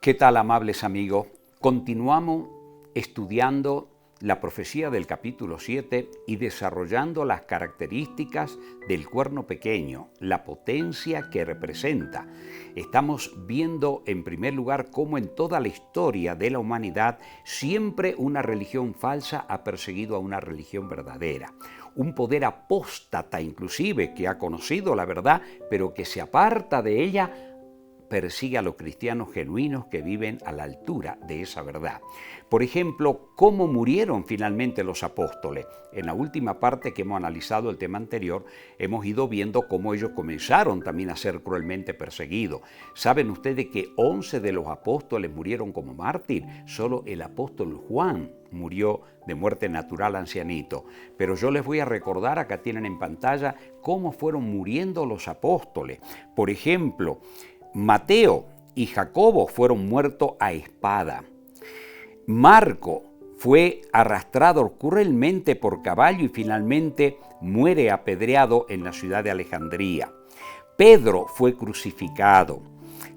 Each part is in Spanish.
¿Qué tal, amables amigos? Continuamos estudiando la profecía del capítulo 7 y desarrollando las características del cuerno pequeño, la potencia que representa. Estamos viendo en primer lugar cómo en toda la historia de la humanidad siempre una religión falsa ha perseguido a una religión verdadera. Un poder apóstata inclusive que ha conocido la verdad pero que se aparta de ella, persigue a los cristianos genuinos que viven a la altura de esa verdad. Por ejemplo, ¿cómo murieron finalmente los apóstoles? En la última parte que hemos analizado el tema anterior, hemos ido viendo cómo ellos comenzaron también a ser cruelmente perseguidos. ¿Saben ustedes que 11 de los apóstoles murieron como mártir? Solo el apóstol Juan murió de muerte natural ancianito. Pero yo les voy a recordar, acá tienen en pantalla, cómo fueron muriendo los apóstoles. Por ejemplo, Mateo y Jacobo fueron muertos a espada. Marco fue arrastrado cruelmente por caballo y finalmente muere apedreado en la ciudad de Alejandría. Pedro fue crucificado.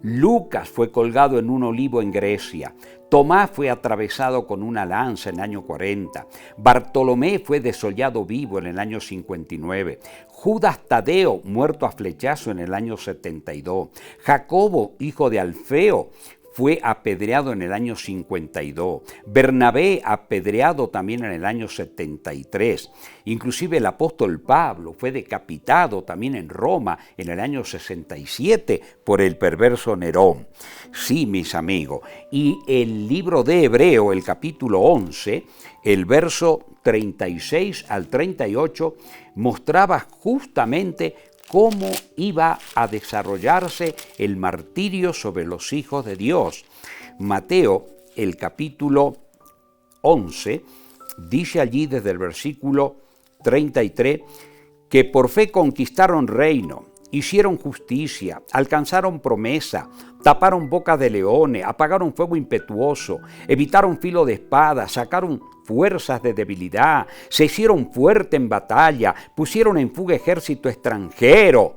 Lucas fue colgado en un olivo en Grecia. Tomás fue atravesado con una lanza en el año 40. Bartolomé fue desollado vivo en el año 59. Judas Tadeo, muerto a flechazo en el año 72. Jacobo, hijo de Alfeo, fue apedreado en el año 52. Bernabé apedreado también en el año 73. Inclusive el apóstol Pablo fue decapitado también en Roma en el año 67 por el perverso Nerón. Sí, mis amigos. Y el libro de Hebreo, el capítulo 11, el verso 36 al 38, mostraba justamente cómo iba a desarrollarse el martirio sobre los hijos de Dios. Mateo, el capítulo 11, dice allí desde el versículo 33 que por fe conquistaron reino, hicieron justicia, alcanzaron promesa, taparon boca de leones, apagaron fuego impetuoso, evitaron filo de espada, sacaron fuerzas de debilidad, se hicieron fuerte en batalla, pusieron en fuga ejército extranjero.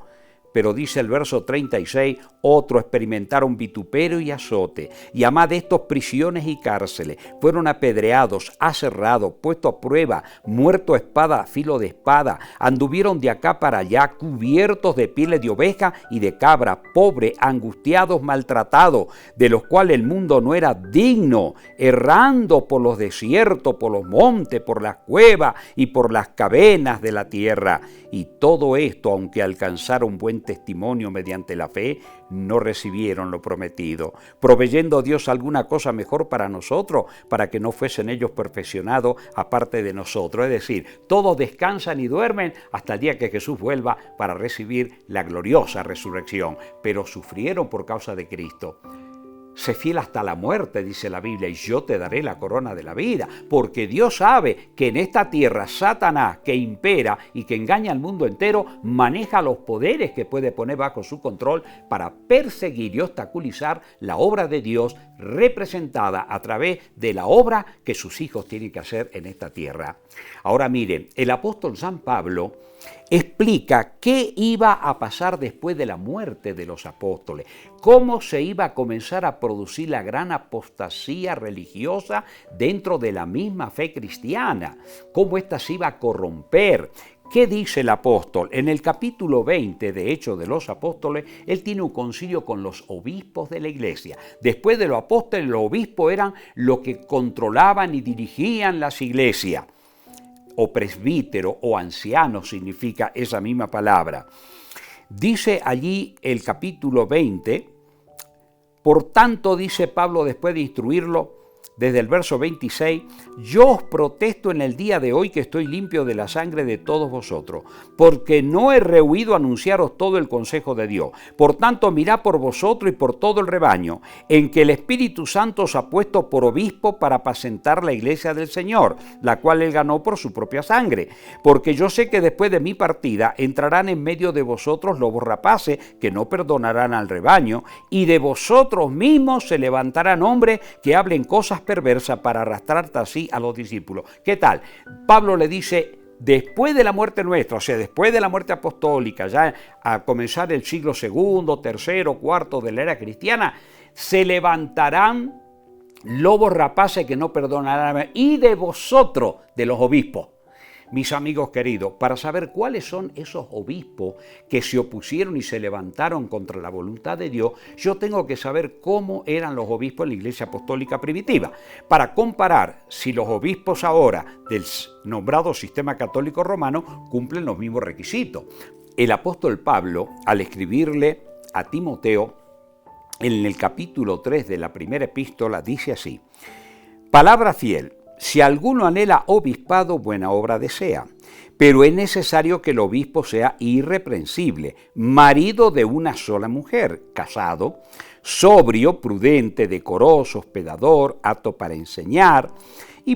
Pero dice el verso 36, otros experimentaron vituperio y azote, y a más de estos prisiones y cárceles, fueron apedreados, aserrados, puestos a prueba, muertos a espada, a filo de espada, anduvieron de acá para allá, cubiertos de pieles de oveja y de cabra, pobres, angustiados, maltratados, de los cuales el mundo no era digno, errando por los desiertos, por los montes, por las cuevas y por las cavernas de la tierra. Y todo esto, aunque alcanzaron buen testimonio mediante la fe, no recibieron lo prometido, proveyendo Dios alguna cosa mejor para nosotros, para que no fuesen ellos perfeccionados aparte de nosotros. Es decir, todos descansan y duermen hasta el día que Jesús vuelva para recibir la gloriosa resurrección, pero sufrieron por causa de Cristo. Sé fiel hasta la muerte, dice la Biblia, y yo te daré la corona de la vida, porque Dios sabe que en esta tierra Satanás, que impera y que engaña al mundo entero, maneja los poderes que puede poner bajo su control para perseguir y obstaculizar la obra de Dios representada a través de la obra que sus hijos tienen que hacer en esta tierra. Ahora miren, el apóstol San Pablo explica qué iba a pasar después de la muerte de los apóstoles, cómo se iba a comenzar a producir la gran apostasía religiosa dentro de la misma fe cristiana, cómo ésta se iba a corromper. ¿Qué dice el apóstol? En el capítulo 20 de Hechos de los Apóstoles, él tiene un concilio con los obispos de la iglesia. Después de los apóstoles, los obispos eran los que controlaban y dirigían las iglesias. O presbítero o anciano significa esa misma palabra. Dice allí el capítulo 20, por tanto, dice Pablo después de instruirlo, desde el verso 26, yo os protesto en el día de hoy que estoy limpio de la sangre de todos vosotros, porque no he rehuido anunciaros todo el consejo de Dios. Por tanto, mirad por vosotros y por todo el rebaño, en que el Espíritu Santo os ha puesto por obispo para apacentar la iglesia del Señor, la cual él ganó por su propia sangre. Porque yo sé que después de mi partida entrarán en medio de vosotros lobos rapaces que no perdonarán al rebaño, y de vosotros mismos se levantarán hombres que hablen cosas perversa para arrastrar así a los discípulos. ¿Qué tal? Pablo le dice, después de la muerte nuestra, o sea, después de la muerte apostólica, ya a comenzar el siglo segundo, tercero, cuarto de la era cristiana, se levantarán lobos rapaces que no perdonarán, y de vosotros, de los obispos. Mis amigos queridos, para saber cuáles son esos obispos que se opusieron y se levantaron contra la voluntad de Dios, yo tengo que saber cómo eran los obispos en la Iglesia Apostólica primitiva, para comparar si los obispos ahora del nombrado sistema católico romano cumplen los mismos requisitos. El apóstol Pablo, al escribirle a Timoteo, en el capítulo 3 de la primera epístola, dice así: palabra fiel, si alguno anhela obispado, buena obra desea, pero es necesario que el obispo sea irreprensible, marido de una sola mujer, casado, sobrio, prudente, decoroso, hospedador, apto para enseñar, y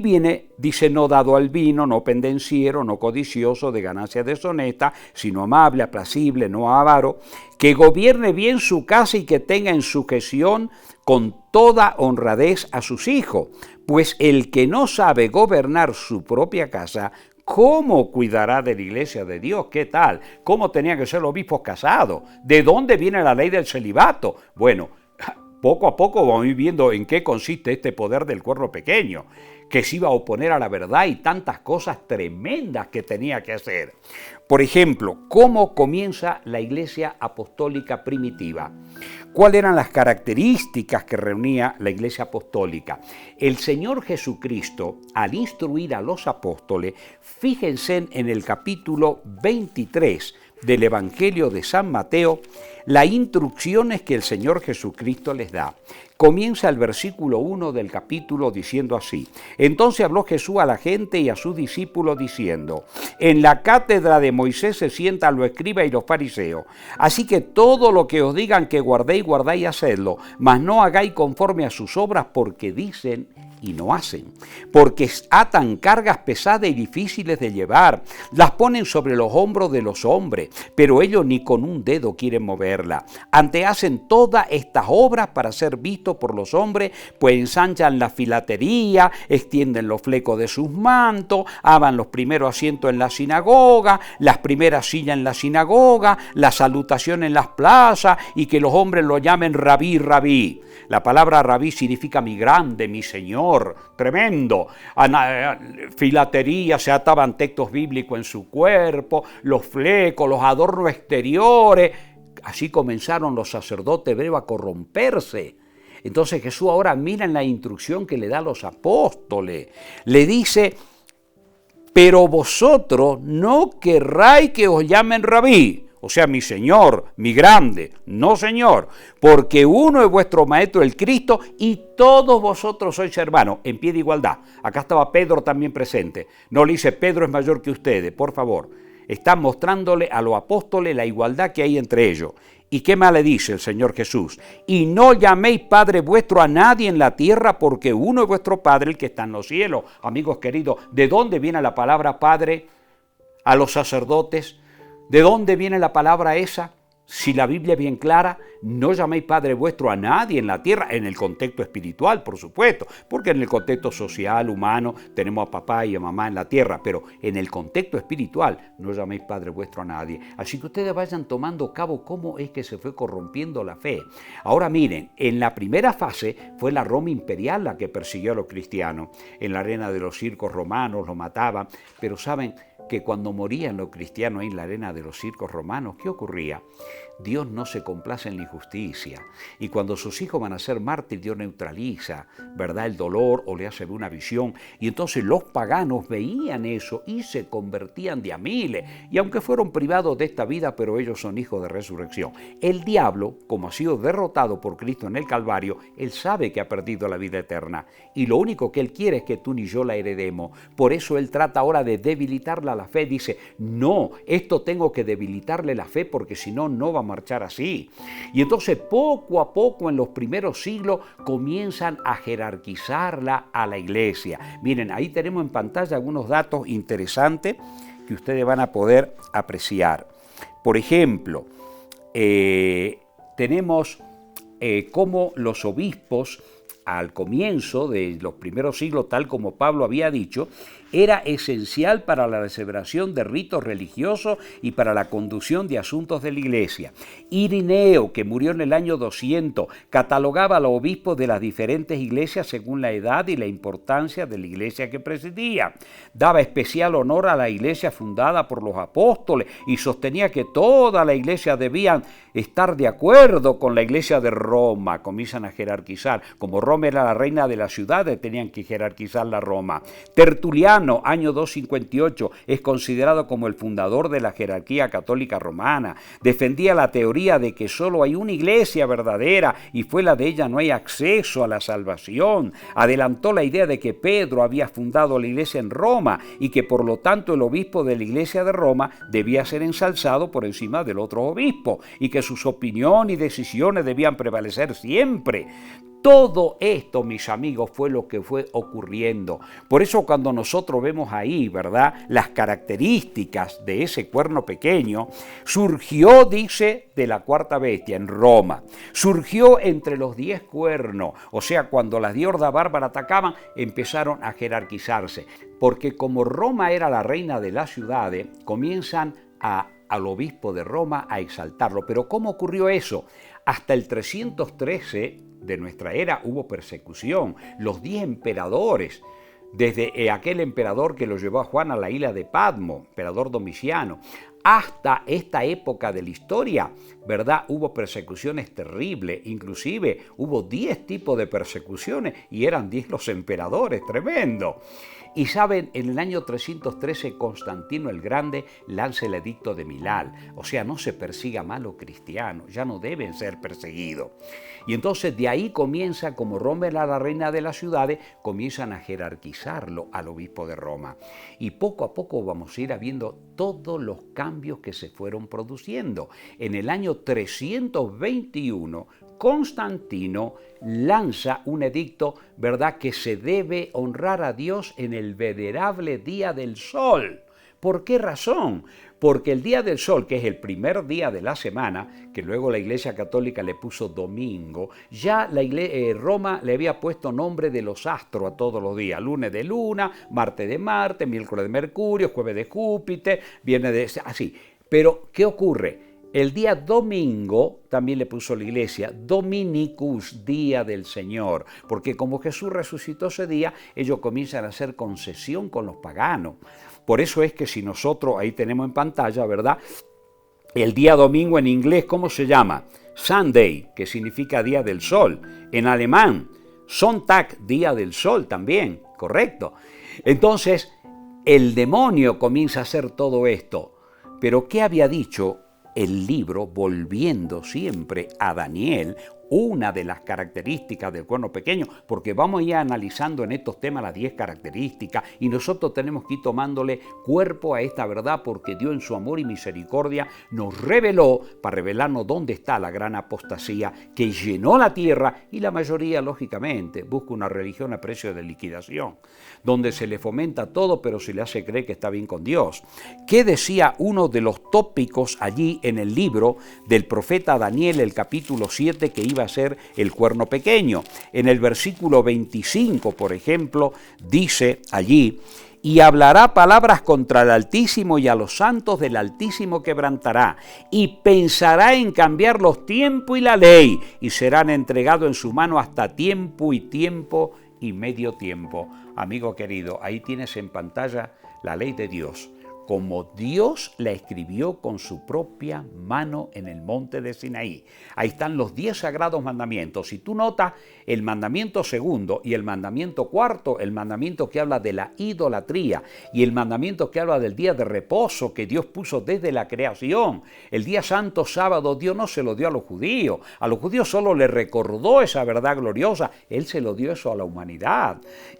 dice, no dado al vino, no pendenciero, no codicioso de ganancias deshonestas, sino amable, apacible, no avaro, que gobierne bien su casa y que tenga en sujeción con toda honradez a sus hijos, pues el que no sabe gobernar su propia casa, ¿cómo cuidará de la iglesia de Dios? ¿Qué tal? ¿Cómo tenían que ser los obispos casados? ¿De dónde viene la ley del celibato? Bueno, poco a poco vamos a ir viendo en qué consiste este poder del cuerno pequeño, que se iba a oponer a la verdad y tantas cosas tremendas que tenía que hacer. Por ejemplo, ¿cómo comienza la Iglesia Apostólica primitiva? ¿Cuáles eran las características que reunía la Iglesia Apostólica? El Señor Jesucristo, al instruir a los apóstoles, fíjense en el capítulo 23 del Evangelio de San Mateo, las instrucciones que el Señor Jesucristo les da. Comienza el versículo 1 del capítulo diciendo así: entonces habló Jesús a la gente y a sus discípulos diciendo, en la cátedra de Moisés se sientan los escribas y los fariseos, así que todo lo que os digan que guardéis, guardáis y hacedlo, mas no hagáis conforme a sus obras, porque dicen y no hacen, porque atan cargas pesadas y difíciles de llevar, las ponen sobre los hombros de los hombres, pero ellos ni con un dedo quieren moverla. Antes hacen todas estas obras para ser vistos por los hombres, pues ensanchan la filatería, extienden los flecos de sus mantos, hagan los primeros asientos en la sinagoga, las primeras sillas en la sinagoga, la salutación en las plazas, y que los hombres lo llamen rabí, rabí. La palabra rabí significa mi grande, mi señor, tremendo. Filatería, se ataban textos bíblicos en su cuerpo, los flecos, los adornos exteriores. Así comenzaron los sacerdotes hebreos a corromperse. Entonces Jesús ahora miren la instrucción que le da a los apóstoles. Le dice, pero vosotros no querráis que os llamen rabí. O sea, mi Señor, mi grande, no Señor, porque uno es vuestro Maestro, el Cristo, y todos vosotros sois hermanos, en pie de igualdad. Acá estaba Pedro también presente. No le dice, Pedro es mayor que ustedes, por favor. Está mostrándole a los apóstoles la igualdad que hay entre ellos. ¿Y qué más le dice el Señor Jesús? Y no llaméis Padre vuestro a nadie en la tierra, porque uno es vuestro Padre, el que está en los cielos. Amigos queridos, ¿de dónde viene la palabra Padre a los sacerdotes? ¿De dónde viene la palabra esa? Si la Biblia es bien clara, no llaméis Padre vuestro a nadie en la tierra, en el contexto espiritual, por supuesto, porque en el contexto social, humano, tenemos a papá y a mamá en la tierra, pero en el contexto espiritual, no llaméis Padre vuestro a nadie. Así que ustedes vayan tomando cabo cómo es que se fue corrompiendo la fe. Ahora miren, en la primera fase fue la Roma imperial la que persiguió a los cristianos. En la arena de los circos romanos los mataban, pero saben que cuando morían los cristianos en la arena de los circos romanos, ¿qué ocurría? Dios no se complace en la injusticia, y cuando sus hijos van a ser mártires, Dios neutraliza, ¿verdad?, el dolor, o le hace ver una visión, y entonces los paganos veían eso y se convertían de a miles, y aunque fueron privados de esta vida, pero ellos son hijos de resurrección. El diablo, como ha sido derrotado por Cristo en el Calvario, él sabe que ha perdido la vida eterna, y lo único que él quiere es que tú ni yo la heredemos. Por eso él trata ahora de debilitarla la fe. Dice, no, esto tengo que debilitarle la fe, porque si no, no va a marchar así. Y entonces poco a poco en los primeros siglos comienzan a jerarquizarla a la iglesia. Miren, ahí tenemos en pantalla algunos datos interesantes que ustedes van a poder apreciar. Por ejemplo, tenemos cómo los obispos al comienzo de los primeros siglos, tal como Pablo había dicho, era esencial para la celebración de ritos religiosos y para la conducción de asuntos de la iglesia. Irineo, que murió en el año 200, catalogaba a los obispos de las diferentes iglesias según la edad y la importancia de la iglesia que presidía. Daba especial honor a la iglesia fundada por los apóstoles y sostenía que toda la iglesia debían estar de acuerdo con la iglesia de Roma. Comienzan a jerarquizar. Como Roma era la reina de las ciudades, tenían que jerarquizar la Roma. Tertuliano, año 258, es considerado como el fundador de la jerarquía católica romana. Defendía la teoría de que solo hay una iglesia verdadera y fuera de ella no hay acceso a la salvación. Adelantó la idea de que Pedro había fundado la iglesia en Roma y que por lo tanto el obispo de la iglesia de Roma debía ser ensalzado por encima del otro obispo y que sus opiniones y decisiones debían prevalecer siempre. Todo esto, mis amigos, fue lo que fue ocurriendo. Por eso cuando nosotros vemos ahí, ¿verdad?, las características de ese cuerno pequeño, surgió, dice, de la cuarta bestia en Roma. Surgió entre los 10 cuernos, o sea, cuando las 10 hordas bárbaras atacaban, empezaron a jerarquizarse. Porque como Roma era la reina de las ciudades, comienzan al obispo de Roma a exaltarlo. Pero ¿cómo ocurrió eso? Hasta el 313 de nuestra era hubo persecución. Los 10 emperadores, desde aquel emperador que lo llevó a Juan a la isla de Patmos, emperador Domiciano, hasta esta época de la historia, ¿verdad?, hubo persecuciones terribles. Inclusive hubo 10 tipos de persecuciones y eran 10 los emperadores, tremendo. Y saben, en el año 313 Constantino el Grande lanza el edicto de Milán, o sea, no se persiga más a los cristianos, ya no deben ser perseguidos. Y entonces de ahí comienza, como Roma era la reina de las ciudades, comienzan a jerarquizarlo al obispo de Roma. Y poco a poco vamos a ir viendo todos los cambios que se fueron produciendo. En el año 321, Constantino lanza un edicto, ¿verdad?, que se debe honrar a Dios en el venerable día del sol. ¿Por qué razón? Porque el día del sol, que es el primer día de la semana, que luego la Iglesia Católica le puso domingo, ya Roma le había puesto nombre de los astros a todos los días. Lunes de luna, martes de Marte, miércoles de Mercurio, jueves de Júpiter, viernes de... así. Pero, ¿qué ocurre? El día domingo, también le puso la iglesia, Dominicus, día del Señor, porque como Jesús resucitó ese día, ellos comienzan a hacer concesión con los paganos. Por eso es que si nosotros, ahí tenemos en pantalla, ¿verdad?, el día domingo en inglés, ¿cómo se llama? Sunday, que significa día del sol. En alemán, Sonntag, día del sol también, correcto. Entonces, el demonio comienza a hacer todo esto. Pero ¿qué había dicho el libro, volviendo siempre a Daniel, una de las características del cuerno pequeño? Porque vamos a ir analizando en estos temas las 10 características y nosotros tenemos que ir tomándole cuerpo a esta verdad, porque Dios en su amor y misericordia nos reveló para revelarnos dónde está la gran apostasía que llenó la tierra, y la mayoría, lógicamente, busca una religión a precio de liquidación, donde se le fomenta todo pero se le hace creer que está bien con Dios. ¿Qué decía uno de los tópicos allí en el libro del profeta Daniel, el capítulo 7, que iba a ser el cuerno pequeño? En el versículo 25, por ejemplo, dice allí: y hablará palabras contra el Altísimo, y a los santos del Altísimo quebrantará, y pensará en cambiar los tiempos y la ley, y serán entregados en su mano hasta tiempo y medio tiempo. Amigo querido, ahí tienes en pantalla la ley de Dios, como Dios la escribió con su propia mano en el monte de Sinaí. Ahí están los 10 sagrados mandamientos. Si tú notas el mandamiento segundo y el mandamiento cuarto, el mandamiento que habla de la idolatría y el mandamiento que habla del día de reposo que Dios puso desde la creación. El día santo, sábado, Dios no se lo dio a los judíos. A los judíos solo les recordó esa verdad gloriosa. Él se lo dio eso a la humanidad.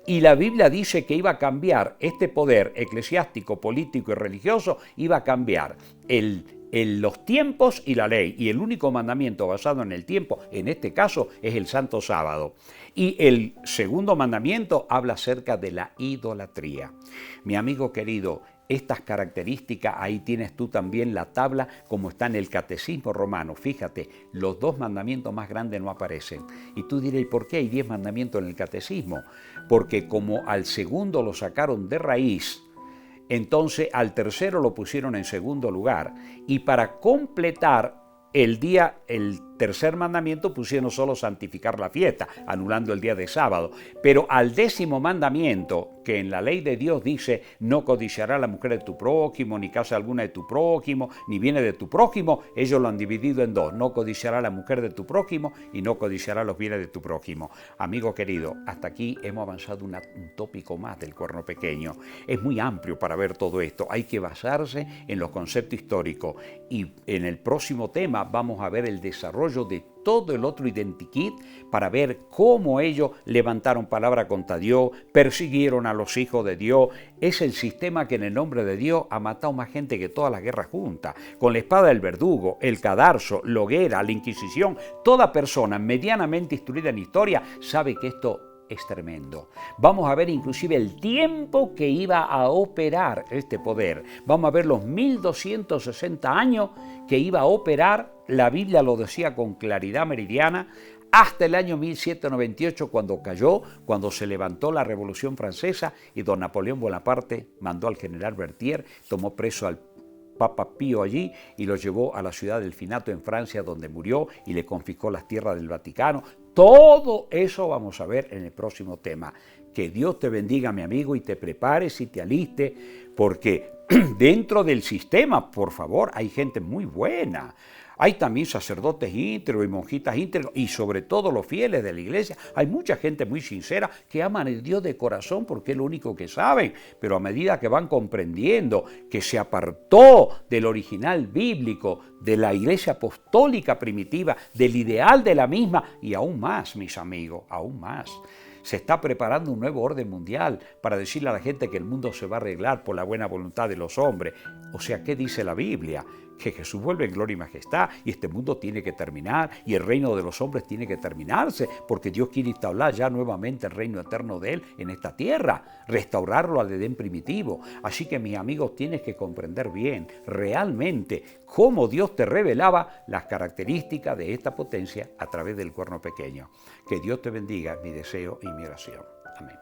Y la Biblia dice que iba a cambiar este poder eclesiástico, político y religioso, iba a cambiar los tiempos y la ley, y el único mandamiento basado en el tiempo, en este caso, es el santo sábado. Y el segundo mandamiento habla acerca de la idolatría. Mi amigo querido, estas características, ahí tienes tú también la tabla como está en el Catecismo Romano. Fíjate, los 2 mandamientos más grandes no aparecen. Y tú dirás, ¿y por qué hay 10 mandamientos en el Catecismo? Porque como al segundo lo sacaron de raíz, entonces al tercero lo pusieron en segundo lugar. Y para completar el tercer mandamiento pusieron solo santificar la fiesta, anulando el día de sábado. Pero al 10º mandamiento, que en la ley de Dios dice, no codiciará la mujer de tu prójimo, ni casa alguna de tu prójimo, ni viene de tu prójimo, ellos lo han dividido en 2. No codiciará la mujer de tu prójimo y no codiciará los bienes de tu prójimo. Amigo querido, hasta aquí hemos avanzado un tópico más del cuerno pequeño. Es muy amplio para ver todo esto. Hay que basarse en los conceptos históricos. Y en el próximo tema vamos a ver el desarrollo de todo el otro identikit para ver cómo ellos levantaron palabra contra Dios, persiguieron a los hijos de Dios. Es el sistema que en el nombre de Dios ha matado más gente que todas las guerras juntas. Con la espada del verdugo, el cadarzo, la hoguera, la Inquisición, toda persona medianamente instruida en historia sabe que esto es tremendo. Vamos a ver inclusive el tiempo que iba a operar este poder. Vamos a ver los 1260 años que iba a operar, la Biblia lo decía con claridad meridiana, hasta el año 1798 cuando cayó, cuando se levantó la Revolución Francesa y don Napoleón Bonaparte mandó al general Berthier, tomó preso al Papa Pío allí y lo llevó a la ciudad del Finato en Francia, donde murió y le confiscó las tierras del Vaticano. Todo eso vamos a ver en el próximo tema. Que Dios te bendiga, mi amigo, y te prepares y te alistes, porque dentro del sistema, por favor, hay gente muy buena. Hay también sacerdotes íntegros y monjitas íntegros, y sobre todo los fieles de la iglesia. Hay mucha gente muy sincera que aman a Dios de corazón porque es lo único que saben, pero a medida que van comprendiendo que se apartó del original bíblico, de la iglesia apostólica primitiva, del ideal de la misma, y aún más, mis amigos, aún más. Se está preparando un nuevo orden mundial para decirle a la gente que el mundo se va a arreglar por la buena voluntad de los hombres. O sea, ¿qué dice la Biblia? Que Jesús vuelve en gloria y majestad y este mundo tiene que terminar y el reino de los hombres tiene que terminarse porque Dios quiere instaurar ya nuevamente el reino eterno de Él en esta tierra, restaurarlo al Edén primitivo. Así que, mis amigos, tienes que comprender bien realmente cómo Dios te revelaba las características de esta potencia a través del cuerno pequeño. Que Dios te bendiga, mi deseo y mi oración. Amén.